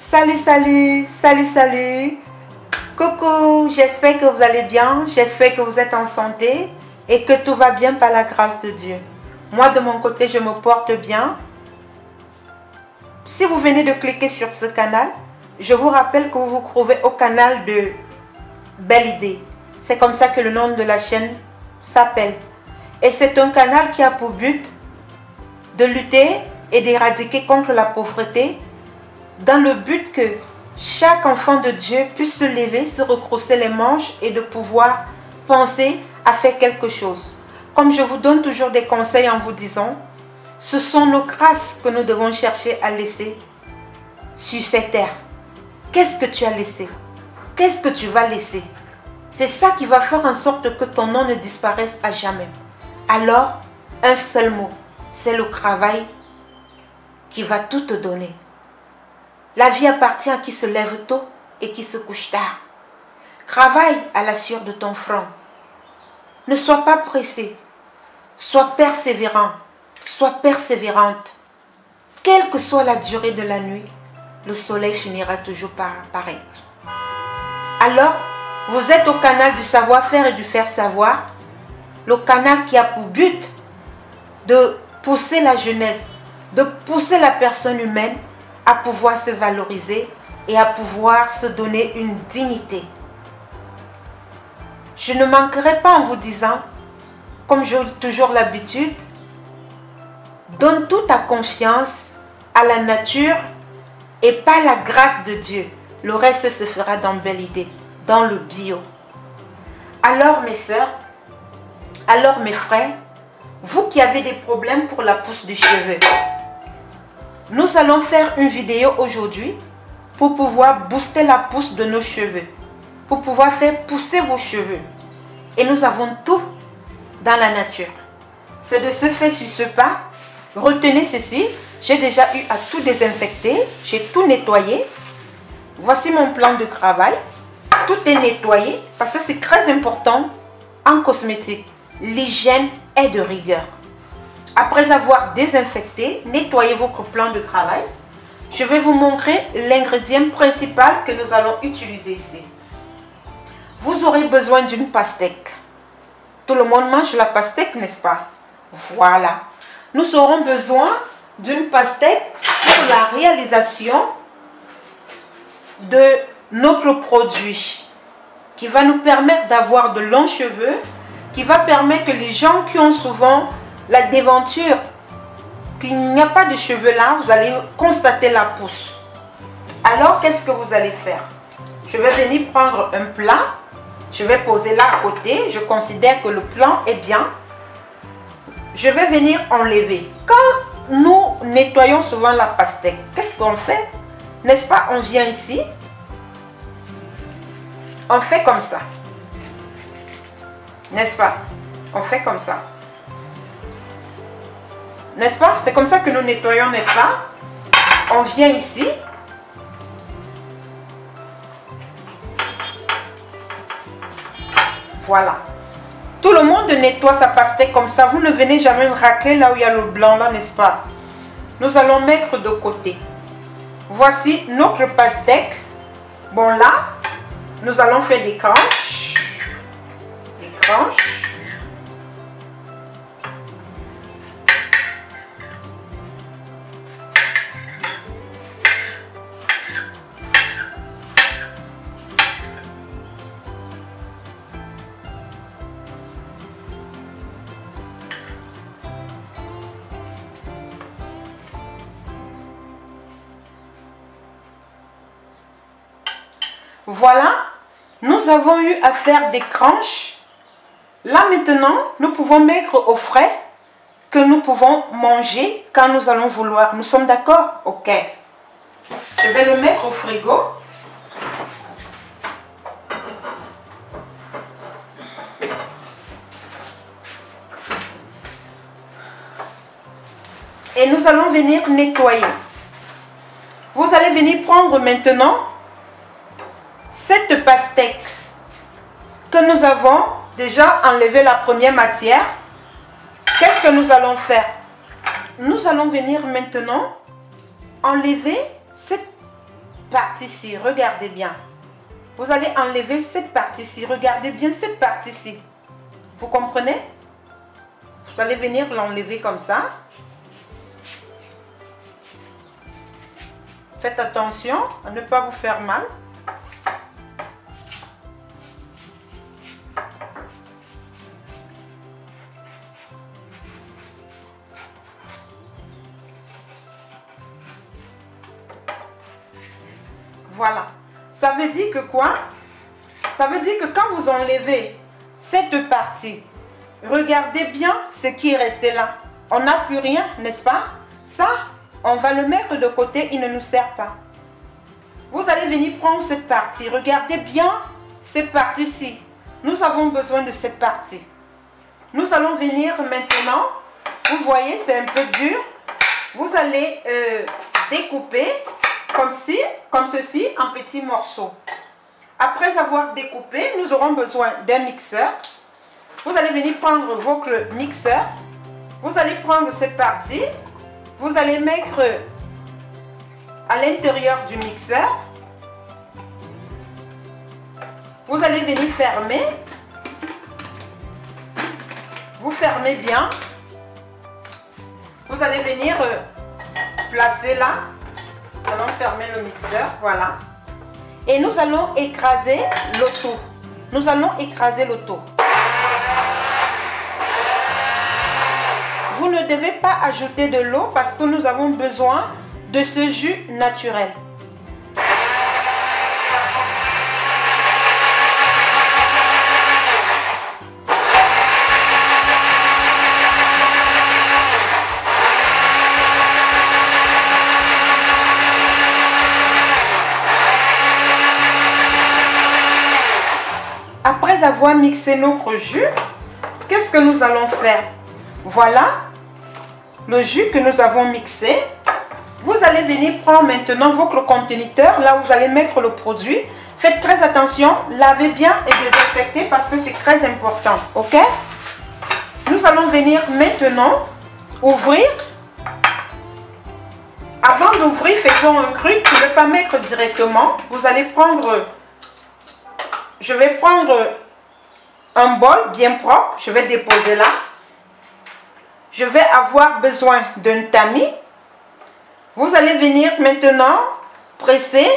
Salut, salut, salut, salut. Coucou, j'espère que vous allez bien, j'espère que vous êtes en santé et que tout va bien par la grâce de Dieu. Moi, de mon côté, je me porte bien. Si vous venez de cliquer sur ce canal, je vous rappelle que vous vous trouvez au canal de Belle Idée. C'est comme ça que le nom de la chaîne s'appelle. Et c'est un canal qui a pour but de lutter et d'éradiquer contre la pauvreté dans le but que chaque enfant de Dieu puisse se lever, se retrousser les manches et de pouvoir penser à faire quelque chose. Comme je vous donne toujours des conseils en vous disant, ce sont nos grâces que nous devons chercher à laisser sur cette terre. Qu'est-ce que tu as laissé? Qu'est-ce que tu vas laisser? C'est ça qui va faire en sorte que ton nom ne disparaisse à jamais. Alors, un seul mot, c'est le travail qui va tout te donner. La vie appartient à qui se lève tôt et qui se couche tard. Travaille à la sueur de ton front. Ne sois pas pressé. Sois persévérant. Sois persévérante. Quelle que soit la durée de la nuit, le soleil finira toujours par apparaître. Alors, vous êtes au canal du savoir-faire et du faire savoir. Le canal qui a pour but de pousser la jeunesse, de pousser la personne humaine à pouvoir se valoriser et à pouvoir se donner une dignité. Je ne manquerai pas en vous disant, comme j'ai toujours l'habitude, donne toute ta confiance à la nature et par la grâce de Dieu. Le reste se fera dans Belle Idée, dans le bio. Alors mes sœurs, alors mes frères, vous qui avez des problèmes pour la pousse du cheveu, nous allons faire une vidéo aujourd'hui pour pouvoir booster la pousse de nos cheveux, pour pouvoir faire pousser vos cheveux. Et nous avons tout dans la nature. C'est de ce fait sur ce pas. Retenez ceci, j'ai déjà eu à tout désinfecter, j'ai tout nettoyé. Voici mon plan de travail. Tout est nettoyé parce que c'est très important en cosmétique. L'hygiène est de rigueur. Après avoir désinfecté, nettoyé votre plan de travail, je vais vous montrer l'ingrédient principal que nous allons utiliser ici. Vous aurez besoin d'une pastèque. Tout le monde mange la pastèque, n'est-ce pas? Voilà. Nous aurons besoin d'une pastèque pour la réalisation de notre produit qui va nous permettre d'avoir de longs cheveux, qui va permettre que les gens qui ont souvent la déventure, qu'il n'y a pas de cheveux là, vous allez constater la pousse. Alors, qu'est-ce que vous allez faire? Je vais venir prendre un plat, je vais poser là à côté, je considère que le plan est bien. Je vais venir enlever. Quand nous nettoyons souvent la pastèque, qu'est-ce qu'on fait? N'est-ce pas? On vient ici, on fait comme ça. N'est-ce pas? On fait comme ça. N'est-ce pas? C'est comme ça que nous nettoyons, n'est-ce pas? On vient ici. Voilà. Tout le monde nettoie sa pastèque comme ça. Vous ne venez jamais racler là où il y a le blanc, là, n'est-ce pas? Nous allons mettre de côté. Voici notre pastèque. Bon, là, nous allons faire des tranches. Des tranches. Voilà, nous avons eu à faire des tranches. Là maintenant, nous pouvons mettre au frais que nous pouvons manger quand nous allons vouloir. Nous sommes d'accord? Ok. Je vais le mettre au frigo. Et nous allons venir nettoyer. Vous allez venir prendre maintenant cette pastèque que nous avons déjà enlevé la première matière. Qu'est-ce que nous allons faire? Nous allons venir maintenant enlever cette partie-ci, regardez bien. Vous allez enlever cette partie-ci, regardez bien cette partie-ci. Vous comprenez? Vous allez venir l'enlever comme ça. Faites attention à ne pas vous faire mal. Voilà. Ça veut dire que quoi? Ça veut dire que quand vous enlevez cette partie, regardez bien ce qui est resté là. On n'a plus rien, n'est-ce pas? Ça, on va le mettre de côté, il ne nous sert pas. Vous allez venir prendre cette partie. Regardez bien cette partie-ci. Nous avons besoin de cette partie. Nous allons venir maintenant. Vous voyez, c'est un peu dur. Vous allez découper comme ceci en petits morceaux. Après avoir découpé, nous aurons besoin d'un mixeur. Vous allez venir prendre votre mixeur. Vous allez prendre cette partie. Vous allez mettre à l'intérieur du mixeur. Vous allez venir fermer. Vous fermez bien. Vous allez venir placer là. Nous allons fermer le mixeur, voilà. Et nous allons écraser l'auto. Nous allons écraser l'auto. Vous ne devez pas ajouter de l'eau parce que nous avons besoin de ce jus naturel. Après avoir mixé notre jus, qu'est-ce que nous allons faire? Voilà le jus que nous avons mixé. Vous allez venir prendre maintenant votre conteneur, là où vous allez mettre le produit. Faites très attention, lavez bien et désinfectez parce que c'est très important, ok? Nous allons venir maintenant ouvrir. Avant d'ouvrir, faisons un truc, je ne vais pas mettre directement. Vous allez prendre... Je vais prendre un bol bien propre, je vais déposer là. Je vais avoir besoin d'un tamis. Vous allez venir maintenant presser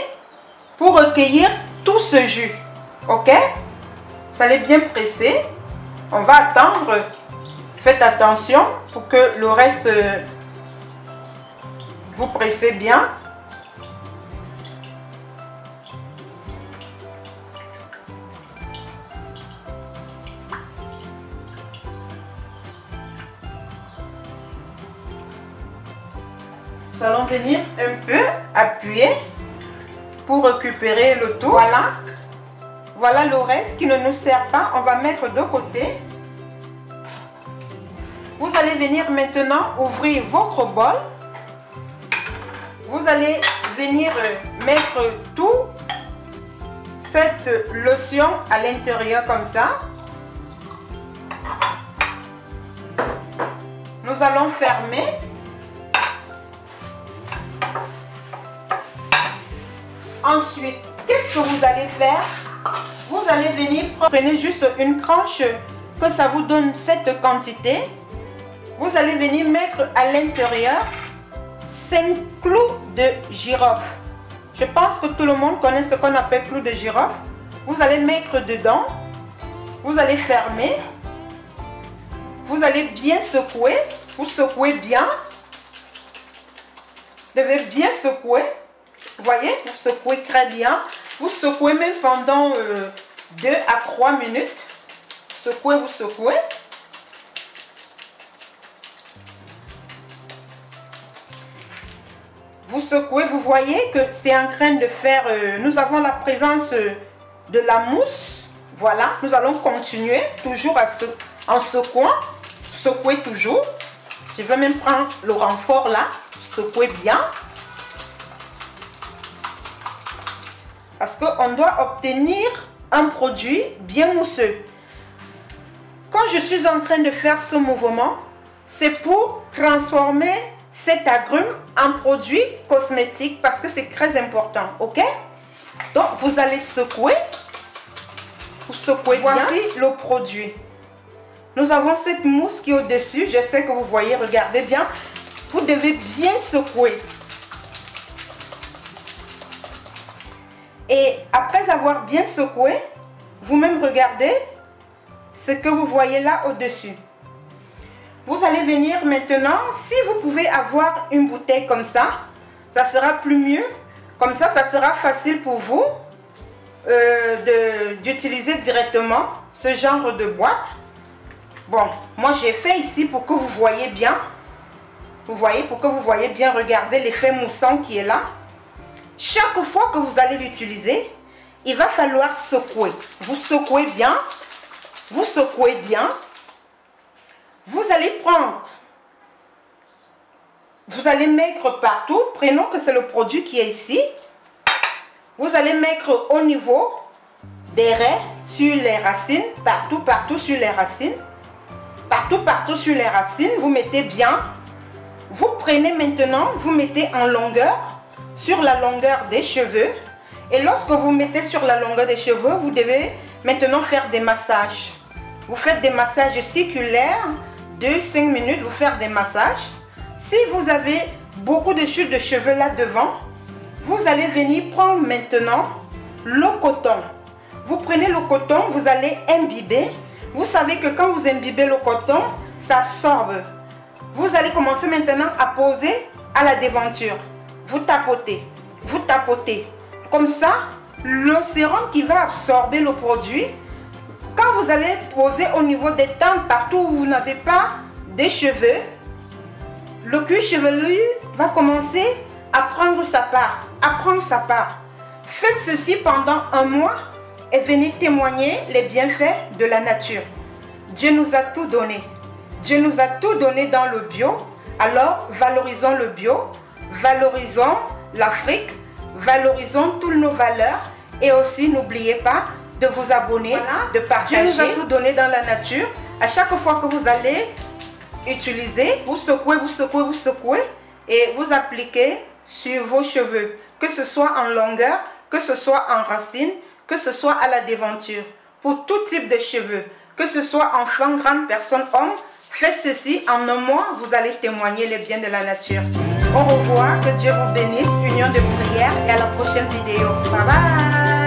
pour recueillir tout ce jus. Ok? Vous allez bien presser. On va attendre. Faites attention pour que le reste, vous pressez bien. Nous allons venir un peu appuyer pour récupérer le tout. Voilà. Voilà le reste qui ne nous sert pas. On va mettre de côté. Vous allez venir maintenant ouvrir votre bol. Vous allez venir mettre tout cette lotion à l'intérieur comme ça. Nous allons fermer. Ensuite, qu'est-ce que vous allez faire? Vous allez venir, prenez juste une tranche que ça vous donne cette quantité. Vous allez venir mettre à l'intérieur 5 clous de girofle. Je pense que tout le monde connaît ce qu'on appelle clous de girofle. Vous allez mettre dedans. Vous allez fermer. Vous allez bien secouer. Vous secouez bien. Vous devez bien secouer. Vous voyez, vous secouez très bien. Vous secouez même pendant 2 à 3 minutes. Secouez, vous secouez. Vous secouez, vous voyez que c'est en train de faire... nous avons la présence de la mousse. Voilà, nous allons continuer toujours en secouant. Secouez toujours. Je vais même prendre le renfort là. Secouez bien. Parce qu'on doit obtenir un produit bien mousseux. Quand je suis en train de faire ce mouvement, c'est pour transformer cet agrume en produit cosmétique parce que c'est très important, ok? Donc, vous allez secouer. Vous secouez bien. Voici le produit. Nous avons cette mousse qui est au-dessus. J'espère que vous voyez. Regardez bien. Vous devez bien secouer. Et après avoir bien secoué, vous-même regardez ce que vous voyez là au-dessus. Vous allez venir maintenant, si vous pouvez avoir une bouteille comme ça sera plus mieux. Comme ça sera facile pour vous d'utiliser directement ce genre de boîte. Bon, moi j'ai fait ici pour que vous voyez bien. Vous voyez, pour que vous voyez bien, regardez l'effet moussant qui est là. Chaque fois que vous allez l'utiliser, il va falloir secouer. Vous secouez bien. Vous secouez bien. Vous allez prendre. Vous allez mettre partout. Prenons que c'est le produit qui est ici. Vous allez mettre au niveau des raies, sur les racines. Partout sur les racines. Partout sur les racines. Vous mettez bien. Vous prenez maintenant, vous mettez en longueur. Sur la longueur des cheveux. Et lorsque vous mettez sur la longueur des cheveux, vous devez maintenant faire des massages. Vous faites des massages circulaires de 5 minutes, vous faites des massages. Si vous avez beaucoup de chutes de cheveux là devant, vous allez venir prendre maintenant le coton. Vous prenez le coton, vous allez imbiber. Vous savez que quand vous imbibez le coton, ça absorbe. Vous allez commencer maintenant à poser à la devanture. Vous tapotez, vous tapotez. Comme ça, le sérum qui va absorber le produit, quand vous allez poser au niveau des tempes, partout où vous n'avez pas de cheveux, le cuir chevelu va commencer à prendre sa part, Faites ceci pendant un mois et venez témoigner les bienfaits de la nature. Dieu nous a tout donné. Dieu nous a tout donné dans le bio. Alors, valorisons le bio. Valorisons l'Afrique, valorisons toutes nos valeurs et aussi n'oubliez pas de vous abonner, de partager. Dieu nous a tout donné dans la nature. À chaque fois que vous allez utiliser, vous secouez, vous secouez, vous secouez et vous appliquez sur vos cheveux, que ce soit en longueur, que ce soit en racine, que ce soit à la devanture, pour tout type de cheveux, que ce soit enfant, grande personne, homme. Faites ceci, en un mois, vous allez témoigner les biens de la nature. Au revoir, que Dieu vous bénisse, union de prière et à la prochaine vidéo. Bye bye.